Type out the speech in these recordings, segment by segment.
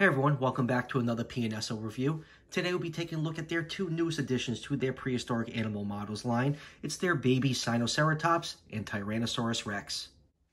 Hey everyone, welcome back to another PNSO review. Today we'll be taking a look at their two newest additions to their prehistoric animal models line. It's their baby Sinoceratops and Tyrannosaurus Rex.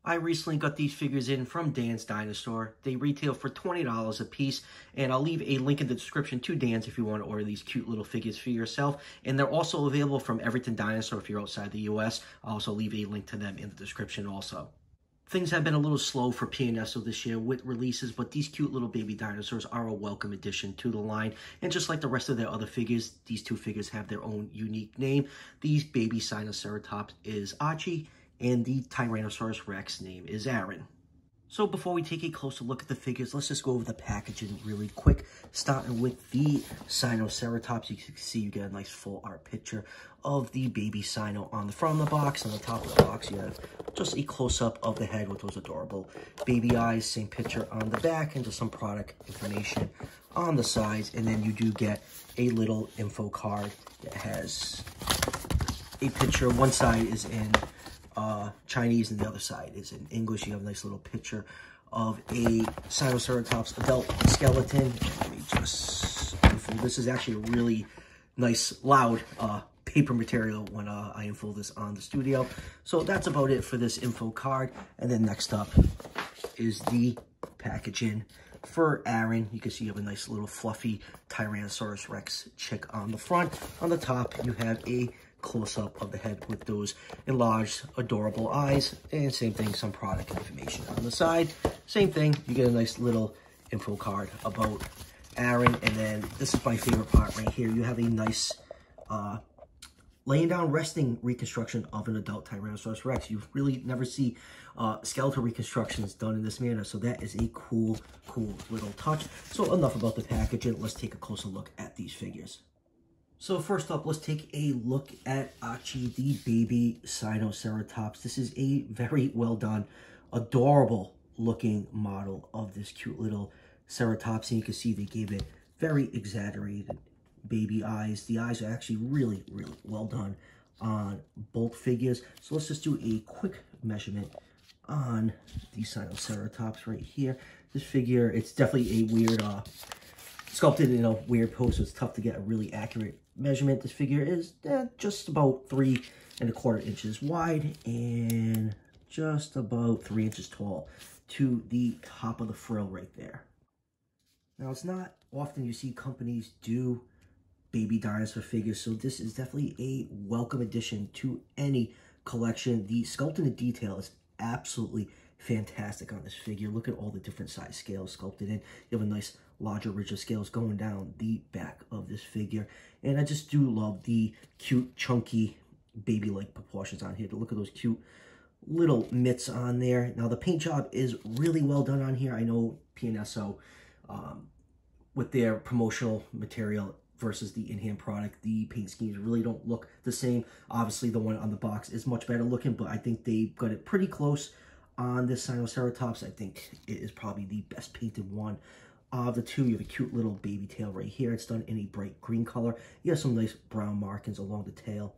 I recently got these figures in from Dan's Dinosaur. They retail for $20 a piece, and I'll leave a link in the description to Dan's if you want to order these cute little figures for yourself. And they're also available from Everything Dinosaur if you're outside the US. I'll also leave a link to them in the description also. Things have been a little slow for PNSO this year with releases, but these cute little baby dinosaurs are a welcome addition to the line. And just like the rest of their other figures, these two figures have their own unique name. These baby Sinoceratops is Archie, and the Tyrannosaurus Rex name is Aaron. So before we take a closer look at the figures, let's just go over the packaging really quick. Starting with the Sinoceratops, you can see you get a nice full art picture of the baby Sino on the front of the box. On the top of the box, you have just a close-up of the head with those adorable baby eyes. Same picture on the back, and just some product information on the sides. And then you do get a little info card that has a picture. One side is in Chinese and the other side is in English. You have a nice little picture of a Sinoceratops adult skeleton. Let me just unfold. This is actually a really nice, loud paper material when I unfold this on the studio. So that's about it for this info card. And then next up is the packaging for Aaron. You can see you have a nice little fluffy Tyrannosaurus Rex chick on the front. On the top, you have a close-up of the head with those enlarged, adorable eyes. And same thing, some product information on the side. Same thing, you get a nice little info card about Aaron. And then this is my favorite part right here. You have a nice laying down resting reconstruction of an adult Tyrannosaurus Rex. You really never see skeletal reconstructions done in this manner, so that is a cool little touch. So enough about the packaging. Let's take a closer look at these figures. So first up, let's take a look at Archie, the baby Sinoceratops. This is a very well done, adorable looking model of this cute little ceratops. And you can see they gave it very exaggerated baby eyes. The eyes are actually really well done on both figures. So let's just do a quick measurement on the Sinoceratops right here. This figure, it's definitely a weird, sculpted in a weird pose, so it's tough to get a really accurate measurement. This figure is just about 3¼ inches wide and just about 3 inches tall to the top of the frill right there. Now, it's not often you see companies do baby dinosaur figures, so this is definitely a welcome addition to any collection. The sculpting and detail is absolutely fantastic on this figure. Look at all the different size scales sculpted in. You have a nice larger ridge of scales going down the back of this figure, and I just do love the cute chunky baby-like proportions on here. To look at those cute little mitts on there. Now the paint job is really well done on here. I know PNSO with their promotional material versus the in-hand product, the paint schemes really don't look the same. Obviously the one on the box is much better looking, but I think they got it pretty close on this Sinoceratops. I think it is probably the best painted one of the two. You have a cute little baby tail right here. It's done in a bright green color. You have some nice brown markings along the tail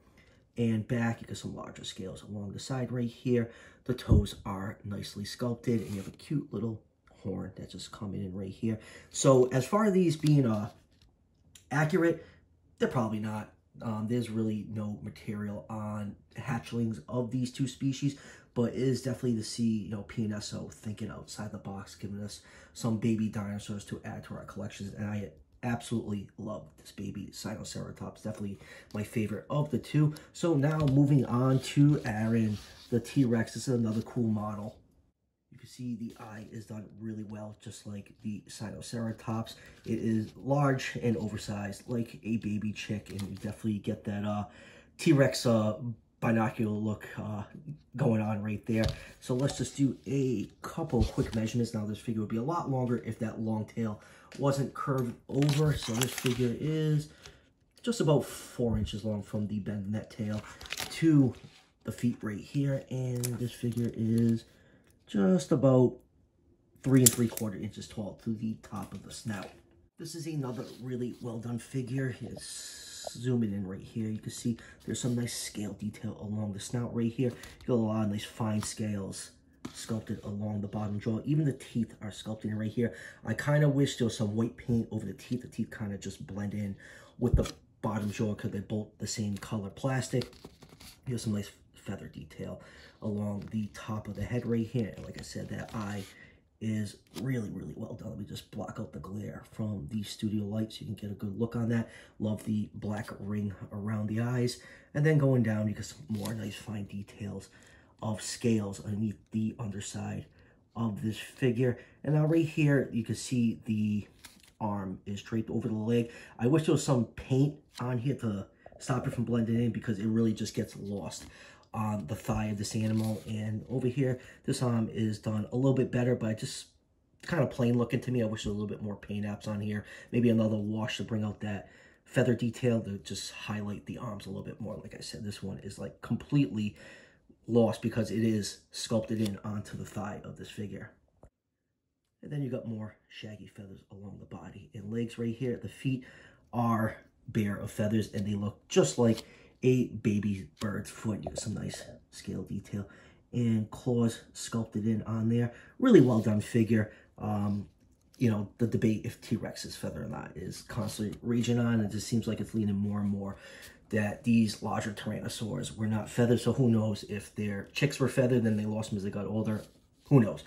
and back. You got some larger scales along the side right here. The toes are nicely sculpted, and you have a cute little horn that's just coming in right here. So as far as these being accurate, they're probably not. There's really no material on hatchlings of these two species, but it is definitely to see, PNSO thinking outside the box, giving us some baby dinosaurs to add to our collections. And I absolutely love this baby Sinoceratops. Definitely my favorite of the two. So now moving on to Aaron, the T-Rex. This is another cool model. You can see the eye is done really well, just like the Sinoceratops. It is large and oversized, like a baby chick, and you definitely get that T-Rex binocular look going on right there. So let's just do a couple quick measurements. Now this figure would be a lot longer if that long tail wasn't curved over. So this figure is just about 4 inches long from the bend in that tail to the feet right here, and this figure is just about 3¾ inches tall to the top of the snout. This is another really well done figure. It's zooming in right here. You can see there's some nice scale detail along the snout right here. You got a lot of nice fine scales sculpted along the bottom jaw. Even the teeth are sculpted in right here. I kind of wish there was some white paint over the teeth. The teeth kind of just blend in with the bottom jaw because they're both the same color plastic. Here's some nice feather detail along the top of the head right here. And like I said, that eye is really, really well done. Let me just block out the glare from the studio light so you can get a good look on that. Love the black ring around the eyes. And then going down, you get some more nice fine details of scales underneath the underside of this figure. And now right here, you can see the arm is draped over the leg. I wish there was some paint on here to stop it from blending in because it really just gets lost on the thigh of this animal. And over here, this arm is done a little bit better, but just kind of plain looking to me. I wish there was a little bit more paint apps on here. Maybe another wash to bring out that feather detail to just highlight the arms a little bit more. Like I said, this one is like completely lost because it is sculpted in onto the thigh of this figure. And then you got more shaggy feathers along the body and legs right here. The feet are bare of feathers and they look just like a baby bird's foot. You got some nice scale detail and claws sculpted in on there. Really well done figure. You know, the debate if T-Rex is feather or not is constantly raging on. It just seems like it's leaning more and more that these larger Tyrannosaurs were not feathered. So who knows if their chicks were feathered, then they lost them as they got older. Who knows?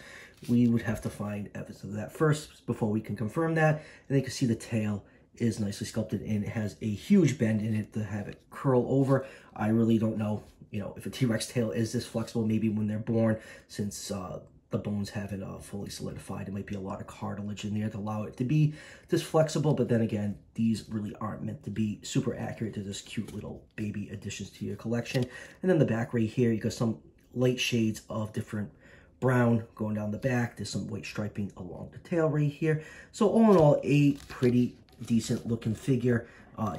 We would have to find evidence of that first before we can confirm that. And then you can see the tail is nicely sculpted and it has a huge bend in it to have it curl over. I really don't know, you know, if a T-Rex tail is this flexible. Maybe when they're born, since the bones haven't fully solidified, it might be a lot of cartilage in there to allow it to be this flexible. But then again, these really aren't meant to be super accurate. They're just cute little baby additions to your collection. And then the back right here, you got some light shades of different brown going down the back. There's some white striping along the tail right here. So all in all, a pretty decent looking figure.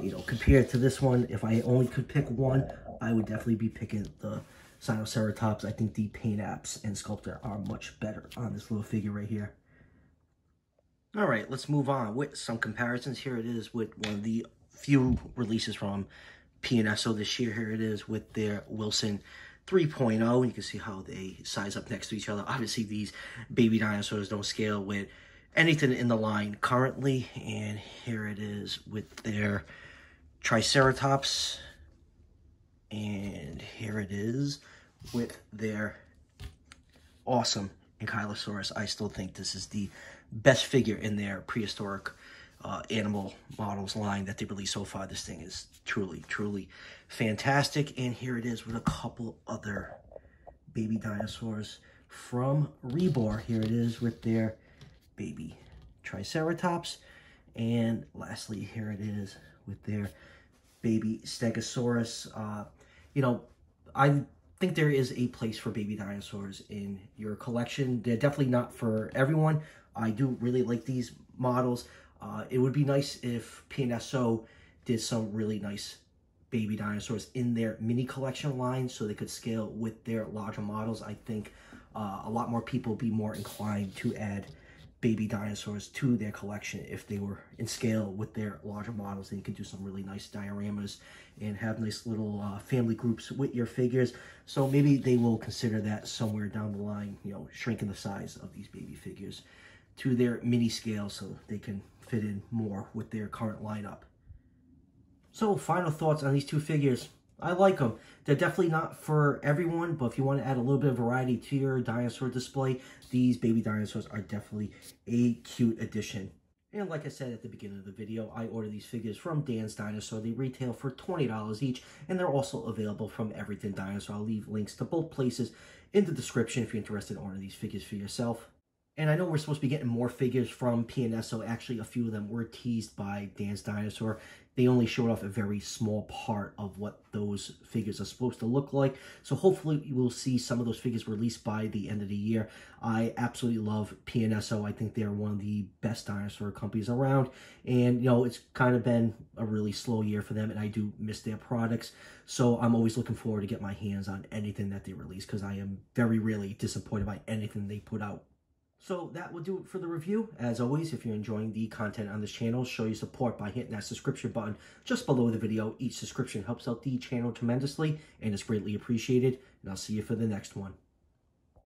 You know, compared to this one, if I only could pick one, I would definitely be picking the Sinoceratops. I think the paint apps and sculptor are much better on this little figure right here. All right, let's move on with some comparisons. Here it is with one of the few releases from PNSO this year. Here it is with their Wilson 3.0. You can see how they size up next to each other. Obviously, these baby dinosaurs don't scale with anything in the line currently. And here it is with their Triceratops. And here it is with their awesome Ankylosaurus. I still think this is the best figure in their prehistoric animal models line that they released so far. This thing is truly, truly fantastic. And here it is with a couple other baby dinosaurs from Rebor. Here it is with their baby Triceratops. And lastly, here it is with their baby Stegosaurus. You know, I think there is a place for baby dinosaurs in your collection. They're definitely not for everyone. I do really like these models. It would be nice if PNSO did some really nice baby dinosaurs in their mini collection line so they could scale with their larger models. I think a lot more people would be more inclined to add baby dinosaurs to their collection if they were in scale with their larger models. Then you could do some really nice dioramas and have nice little family groups with your figures. So maybe they will consider that somewhere down the line, you know, shrinking the size of these baby figures to their mini scale so they can fit in more with their current lineup. So final thoughts on these two figures. I like them. They're definitely not for everyone, but if you want to add a little bit of variety to your dinosaur display, these baby dinosaurs are definitely a cute addition. And like I said at the beginning of the video, I ordered these figures from Dan's Dinosaur. They retail for $20 each, and they're also available from Everything Dinosaur. I'll leave links to both places in the description if you're interested in ordering these figures for yourself. And I know we're supposed to be getting more figures from PNSO. Actually, a few of them were teased by Dan's Dinosaur. They only showed off a very small part of what those figures are supposed to look like. So hopefully you will see some of those figures released by the end of the year. I absolutely love PNSO. I think they're one of the best dinosaur companies around. And, you know, it's kind of been a really slow year for them, and I do miss their products. So I'm always looking forward to get my hands on anything that they release, because I am very rarely disappointed by anything they put out. So that will do it for the review. As always, if you're enjoying the content on this channel, show your support by hitting that subscription button just below the video. Each subscription helps out the channel tremendously and is greatly appreciated. And I'll see you for the next one.